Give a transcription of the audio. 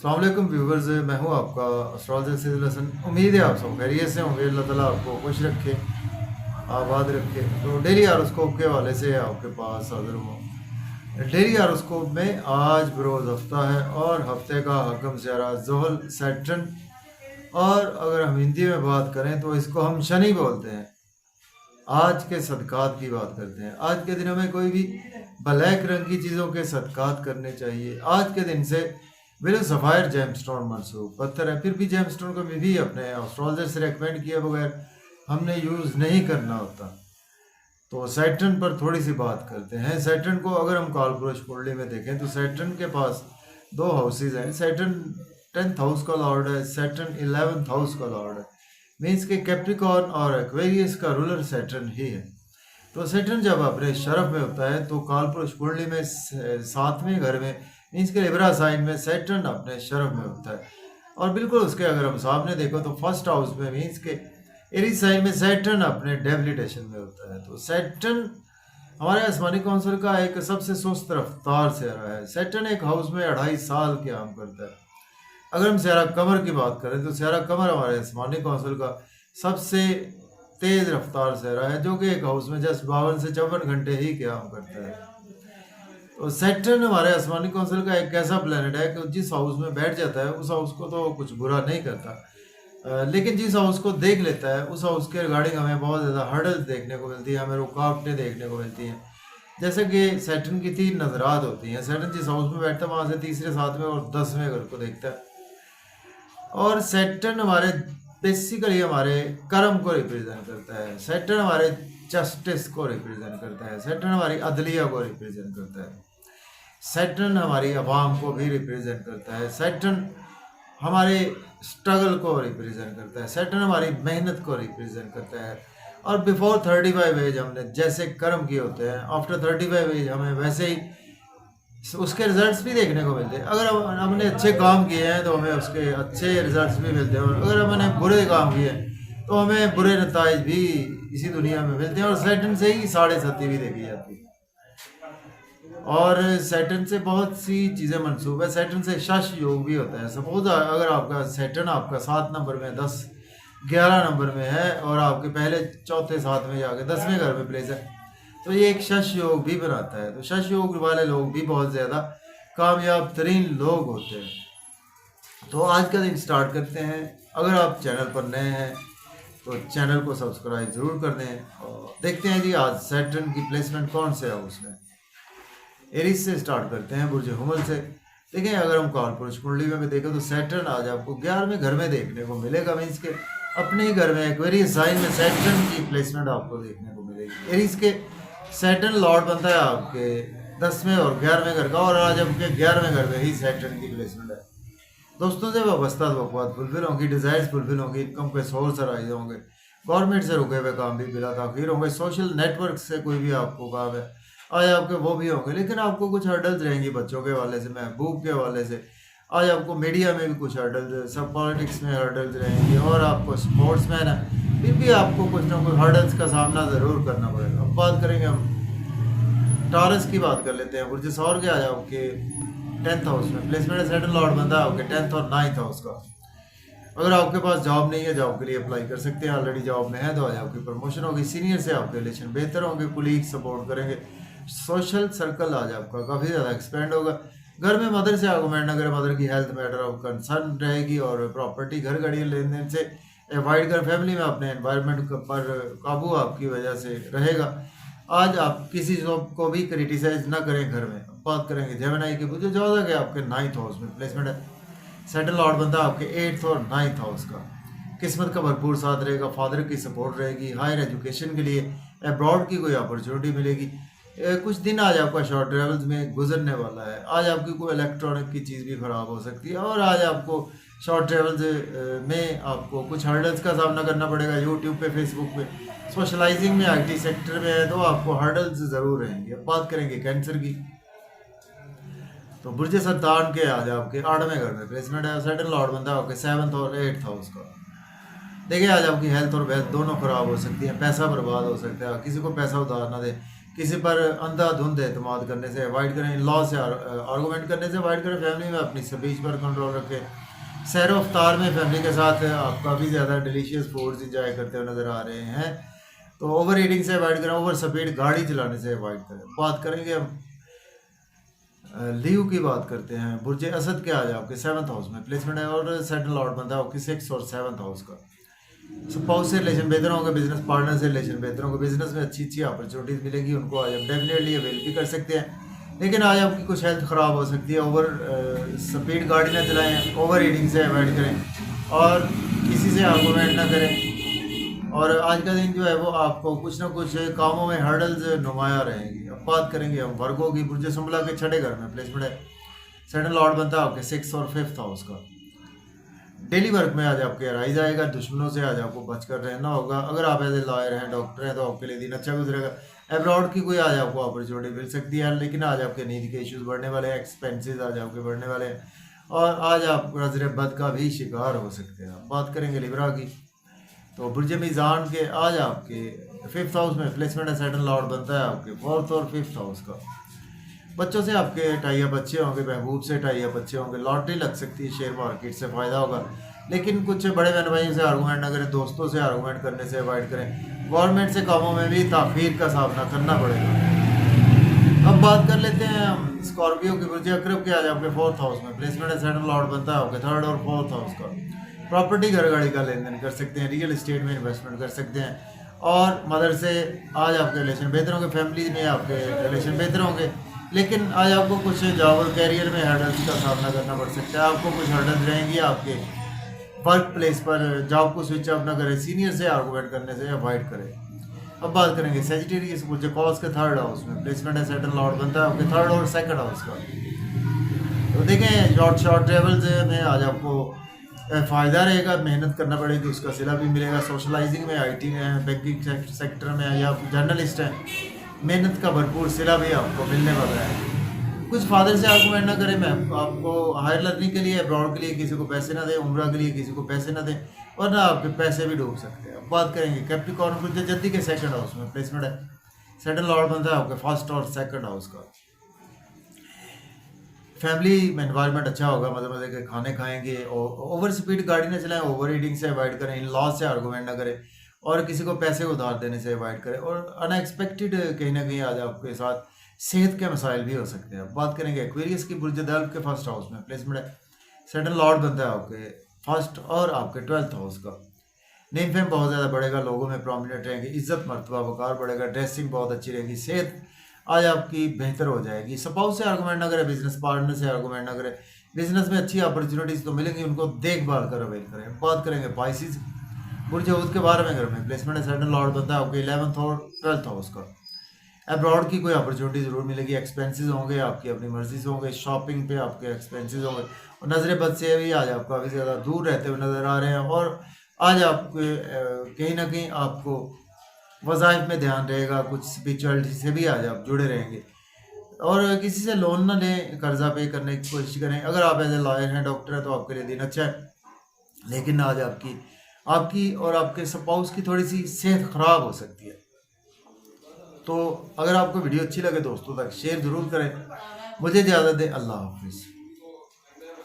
अस्सलाम वालेकुम व्यूवर्स, मैं हूं आपका एस्ट्रोलॉजर सैयद हसन। उम्मीद है आप सब खैरियत से होंगे। अल्लाह ताला आपको खुश रखे, आबाद रखे। तो डेली हारोस्कोप के हवाले से आपके पास हाजिर हूँ। डेली हारोस्कोप में आज बरोज़ हफ्ता है और हफ्ते का हकम सियारा ज़ुहल सैटर्न, और अगर हम हिंदी में बात करें तो इसको हम शनि बोलते हैं। आज के सदकात की बात करते हैं। आज के दिनों में कोई भी ब्लैक रंग की चीज़ों के सदकात करने चाहिए। आज के दिन से बिल्कुल सफ़ायर जेमस्टोन मनसूब पत्थर है, फिर भी जेमस्टोन को भी अपने एस्ट्रोलॉजर से रेकमेंड किए बगैर हमने यूज़ नहीं करना होता। तो सैटर्न पर थोड़ी सी बात करते हैं। सैटर्न को अगर हम कालपुरुष कुंडली में देखें तो सैटर्न के पास दो हाउसेज हैं। सैटर्न 10th हाउस का लॉर्ड है, सैटर्न 11th हाउस का लॉर्ड है। मीन्स के कैप्रिकॉर्न और एक्वेरियस का रूलर सैटर्न ही है। तो सैटर्न जब अपने शरफ में होता है तो कालपुरुष कुंडली में 7वें घर में मीन्स के लिब्रा साइन में सैटर्न अपने शरफ में होता है। और बिल्कुल उसके अगर हम सामने देखो तो फर्स्ट हाउस में मीन्स के एरीज साइन में सैटर्न अपने डेबिलिटेशन में होता है। तो सैटर्न हमारे आसमानी काउंसिल का एक सबसे सुस्त रफ्तार सियारा है। सैटर्न एक हाउस में 2.5 साल काम करता है। अगर हम सियारा कमर की बात करें तो सियारा कमर हमारे आसमानी काउंसिल का सबसे तेज रफ्तार सियारा है, जो कि एक हाउस में जस्ट 52 से 54 घंटे ही काम करता है। तो सैटर्न हमारे आसमानी काउंसिल का एक ऐसा प्लेनेट है कि जिस हाउस में बैठ जाता है उस हाउस को तो कुछ बुरा नहीं करता, लेकिन जिस हाउस को देख लेता है उस हाउस के रिगार्डिंग हमें बहुत ज़्यादा हर्डल्स देखने को मिलती है, हमें रुकावटें देखने को मिलती हैं। जैसे कि सैटर्न की 3 नजरात होती हैं। सैटर्न जिस हाउस में बैठता है वहाँ से तीसरे, 7वें और 10वें घर को देखता है। और सैटर्न हमारे बेसिकली हमारे कर्म को रिप्रेजेंट करता है। सैटर्न हमारे जस्टिस को रिप्रेजेंट करता है। सैटर्न हमारी अदलिया को रिप्रेजेंट करता है। सैटर्न हमारी अवाम को भी रिप्रेजेंट करता है। सैटर्न हमारे स्ट्रगल को रिप्रेजेंट करता है। सैटर्न हमारी मेहनत को रिप्रेजेंट करता है। और बिफोर 35 एज हमने जैसे कर्म किए होते हैं, आफ्टर 35 एज हमें वैसे ही उसके रिजल्ट्स भी देखने को मिलते हैं। अगर हमने अच्छे काम किए हैं तो हमें उसके अच्छे रिजल्ट्स भी मिलते हैं, और अगर हमने बुरे काम किए हैं तो हमें बुरे नताइज भी इसी दुनिया में मिलते हैं। और सैटर्न से ही 7.5 भी देखी जाती है। और सैटर्न से बहुत सी चीज़ें मंसूब है। सैटर्न से शश योग भी होता है। सपोज अगर आपका सैटर्न आपका 7 नंबर में, 10, 11 नंबर में है और आपके पहले, चौथे, 7वें जाके 10वें घर में प्लेस है, तो ये एक शश योग भी बनाता है। तो शश योग वाले लोग भी बहुत ज़्यादा कामयाब तरीन लोग होते हैं। तो आज का दिन स्टार्ट करते हैं। अगर आप चैनल पर नए हैं तो चैनल को सब्सक्राइब ज़रूर कर दें। और देखते हैं जी आज सैटर्न की प्लेसमेंट कौन से हाउस में। एरीज से स्टार्ट करते हैं, बुर्ज हुमल से। देखें अगर हम कालपुरुष कुंडली में भी देखें तो सैटर्न आज आपको 11वें घर में देखने को मिलेगा। मीन्स के अपने ही घर में एक्वेरियस साइन में सैटर्न की प्लेसमेंट आपको देखने को मिलेगी। एरीज के सैटर्न लॉर्ड बनता है आपके 10वें और 11वें घर का, और आज आपके 11वें घर में ही सैटर्न की प्लेसमेंट है। दोस्तों से वाबस्ता वक़्त फुलफिल होंगी, डिज़ायर्स फुलफिल होंगी, इनकम के सोर्स राइज होंगे, गवर्नमेंट से रुके हुए काम भी बिला ताख़ीर होंगे, सोशल नेटवर्क से कोई भी आपको काम है आज आपके वो भी होंगे। लेकिन आपको कुछ हर्डल्स रहेंगी बच्चों के हवाले से, महबूब के हवाले से। आज आपको मीडिया में भी कुछ हर्डल्स, सब पॉलिटिक्स में हर्डल्स रहेंगे, और आपको स्पोर्ट्स मैन है फिर भी आपको कुछ ना कुछ हर्डल्स का सामना ज़रूर करना पड़ेगा। अब बात करेंगे हम टॉरस की, बात कर लेते हैं। बुर्ज सौर के आ जाओ आपके 10th हाउस में प्लेसमेंट है। सैटर्न लॉर्ड बनता है आपके 10th और 9th हाउस का। अगर आपके पास जॉब नहीं है, जॉब के लिए अप्लाई कर सकते हैं। ऑलरेडी जॉब में है तो आज आपकी प्रमोशन होगी, सीनियर से आपके रिलेशन बेहतर होंगे, कुलीग सपोर्ट करेंगे, सोशल सर्कल आज आपका काफ़ी ज़्यादा एक्सपेंड होगा। घर में मदर से आर्गूमेंट न करें, मदर की हेल्थ मैटर ऑफ कंसर्न रहेगी। और प्रॉपर्टी, घर गाड़ी लेन देन से अवॉइड कर। फैमिली में अपने एनवायरनमेंट पर काबू आपकी वजह से रहेगा। आज आप किसी को भी क्रिटिसाइज ना करें घर में। बात करेंगे जेमिनी की, जो 14 के आपके 9th हाउस में प्लेसमेंट है। सेटल लॉर्ड बनता है आपके 8th और 9th हाउस का। किस्मत का भरपूर साथ रहेगा, फादर की सपोर्ट रहेगी, हायर एजुकेशन के लिए अब्रॉड की कोई अपॉर्चुनिटी मिलेगी। कुछ दिन आज आपका शॉर्ट ट्रेवल्स में गुजरने वाला है। आज आपकी कोई इलेक्ट्रॉनिक की चीज़ भी ख़राब हो सकती है, और आज आपको शॉर्ट ट्रेवल्स में आपको कुछ हर्डल्स का सामना करना पड़ेगा। यूट्यूब पे, फेसबुक पे, सोशलाइजिंग में, आईटी सेक्टर में है तो आपको हर्डल्स ज़रूर रहेंगे। अब बात करेंगे कैंसर की, तो बुर्ज सरतान के आज आपके 8वें घर में प्लेसमेंट है। सैटर्न लॉर्ड बनता है आपके 7th और 8th हाउस का। देखिए आज आपकी हेल्थ और वेल्थ दोनों खराब हो सकती है, पैसा बर्बाद हो सकता है, किसी को पैसा उधार ना दे, किसी पर अंधाधुंध एतमाद करने से अवॉइड करें, लॉ से आर्गूमेंट करने से अवॉइड करें, फैमिली में अपनी स्पीच पर कंट्रोल रखें। सैर अफ्तार में फैमिली के साथ आप काफ़ी ज़्यादा डिलीशियस फूड्स इंजॉय करते हुए नज़र आ रहे हैं, तो ओवर ईटिंग से अवॉइड करें, ओवर स्पीड गाड़ी चलाने से अवॉइड करें। बात करेंगे हम लीव की बात करते हैं। बुर्ज असद के आज आपके 7th हाउस में प्लेसमेंट है और सेटल लॉर्ड बनता है आपके 6th और 7th हाउस का। स्पाउस से रिलेशन बेहतर होगा, बिजनेस पार्टनर से रिलेशन बेहतर होगा, बिजनेस में अच्छी अच्छी अपॉर्चुनिटीज मिलेगी, उनको आज आप डेफिनेटली अवेल भी कर सकते हैं। लेकिन आज आपकी कुछ हेल्थ ख़राब हो सकती है, ओवर स्पीड गाड़ी ना चलाएं, ओवर रीडिंग से अवॉइड करें और किसी से आर्गूमेंट ना करें। और आज का दिन जो है वो आपको कुछ ना कुछ कामों में हर्डल्स नुमाया रहेंगी। अब बात करेंगे हम वर्गों की। बुर्ज संभला के 6ठे घर में प्लेसमेंट है, सेटल लॉर्ड बनता है आपके 6th और 5th हाउस का। डेली वर्क में आज आपके राइज आएगा, दुश्मनों से आज आपको बचकर रहना होगा। अगर आप एज ए लॉयर हैं, डॉक्टर हैं, तो आपके लिए दिन अच्छा गुजरेगा। एब्रॉड की कोई आज आपको अपॉर्चुनिटी मिल सकती है, लेकिन आज आपके नींद के इश्यूज बढ़ने वाले हैं, एक्सपेंसेस आज आपके बढ़ने वाले हैं और आज आप नजर बद का भी शिकार हो सकते हैं। बात करेंगे लिब्रा की, तो बुर्ज मीज़ान के आज आपके 5th हाउस में प्लेसमेंट है, सेटल लॉर्ड बनता है आपके 4th और 5th हाउस का। बच्चों से आपके टाई अप अच्छे होंगे, महबूब से टाई अप अच्छे होंगे, लॉटरी लग सकती है, शेयर मार्केट से फ़ायदा होगा। लेकिन कुछ बड़े बहन भाइयों से आर्गूमेंट ना करें, दोस्तों से आर्गूमेंट करने से अवॉइड करें। गवर्नमेंट से कामों में भी ताख़ीर का सामना करना पड़ेगा। अब बात कर लेते हैं हम स्कॉर्पियो की। बुर्ज अकरब के आज आपके 4th हाउस में प्लेसमेंट है, सेटल लॉर्ड बनता है आपके 3rd और 4th हाउस का। प्रॉपर्टी घर गाड़ी का लेन देन कर सकते हैं, रियल एस्टेट में इन्वेस्टमेंट कर सकते हैं और मदर से आज आपके रिलेशन बेहतर होंगे, फैमिली में आपके रिलेशन बेहतर होंगे। लेकिन आज आपको कुछ जॉब और कैरियर में हर्डल्स का सामना करना पड़ सकता है। आपको कुछ हर्डल्स रहेंगी आपके वर्क प्लेस पर, जॉब को स्विच ऑफ ना करें, सीनियर से आर्गूमेंट करने से अवॉइड करें। अब बात करेंगे सेजिटेरियस बुर्ज कॉस के 3rd हाउस में प्लेसमेंट है, सेटल लॉर्ड बनता है आपके 3rd और 2nd हाउस का। तो देखें शॉर्ट ट्रेवल्स में आज आपको फ़ायदा रहेगा, मेहनत करना पड़ेगी, उसका सिला भी मिलेगा। सोशलाइजिंग में, आईटी में, बैंकिंग सेक्टर में या जर्नलिस्ट हैं, मेहनत का भरपूर सिला भी आपको मिलने वाला है। कुछ फादर से आर्गूमेंट ना करें। मैं आपको हायर लर्निंग के लिए, अब्रॉड के लिए किसी को पैसे ना दें, उम्रा के लिए किसी को पैसे ना दें, वरना आपके पैसे भी डूब सकते हैं। अब बात करेंगे कैप्रिकॉर्न बुर्ज जद्दी के 2nd हाउस में प्लेसमेंट है, सेटल लॉर्ड बनता है आपके 1st और 2nd हाउस का। फैमिली में एनवायरनमेंट अच्छा होगा, मज़े मज़े के खाने खाएंगे और ओवर स्पीड गाड़ी ना चलाएं, ओवर ईटिंग से अवॉइड करें, इन लॉ से आर्गूमेंट ना करें और किसी को पैसे उधार देने से अवॉइड करें। और अनएक्सपेक्टेड कहीं ना कहीं आज आपके साथ सेहत के मसाइल भी हो सकते हैं। बात करेंगे एक्वेरियस की। बुर्ज दल्ब के 1st हाउस में प्लेसमेंट है, सेटल लॉर्ड बनता है आपके 1st और आपके 12th हाउस का। नेम फेम बहुत ज़्यादा बढ़ेगा, लोगों में प्रोमिनेंट रहेंगे, इज्जत मर्तबा वकार बढ़ेगा, ड्रेसिंग बहुत अच्छी रहेगी, सेहत आज आपकी बेहतर हो जाएगी। स्पाउस से आर्गूमेंट ना करें, बिजनेस पार्टनर से आर्गूमेंट ना करें, बिजनेस में अच्छी अपॉर्चुनिटीज़ तो मिलेंगी, उनको देखभाल कर अवेल करें। बात करेंगे पाइसिस बुर्ज हूद के 12वें घर में प्लेसमेंट है, सेटल लॉर्ड बनता है आपके 11th और 12th हाउस का। अब्रॉड की कोई अपॉर्चुनिटी ज़रूर मिलेगी, एक्सपेंसेस होंगे आपकी अपनी मर्जी से होंगे, शॉपिंग पे आपके एक्सपेंसेस होंगे और नज़र बद से भी आज आप काफ़ी ज़्यादा दूर रहते हुए नज़र आ रहे हैं। और आज आपके कहीं ना कहीं आपको वज़ाइफ में ध्यान रहेगा, कुछ स्पिरिचुअलिटी से भी आज आप जुड़े रहेंगे और किसी से लोन ना लें, कर्जा पे करने की कोशिश करें। अगर आप एज ए लॉयर हैं, डॉक्टर हैं, तो आपके लिए दिन अच्छा है। लेकिन आज आपकी और आपके स्पाउस की थोड़ी सी सेहत ख़राब हो सकती है। तो अगर आपको वीडियो अच्छी लगे दोस्तों तक शेयर ज़रूर करें। मुझे इजाज़त दें, अल्लाह हाफिज़।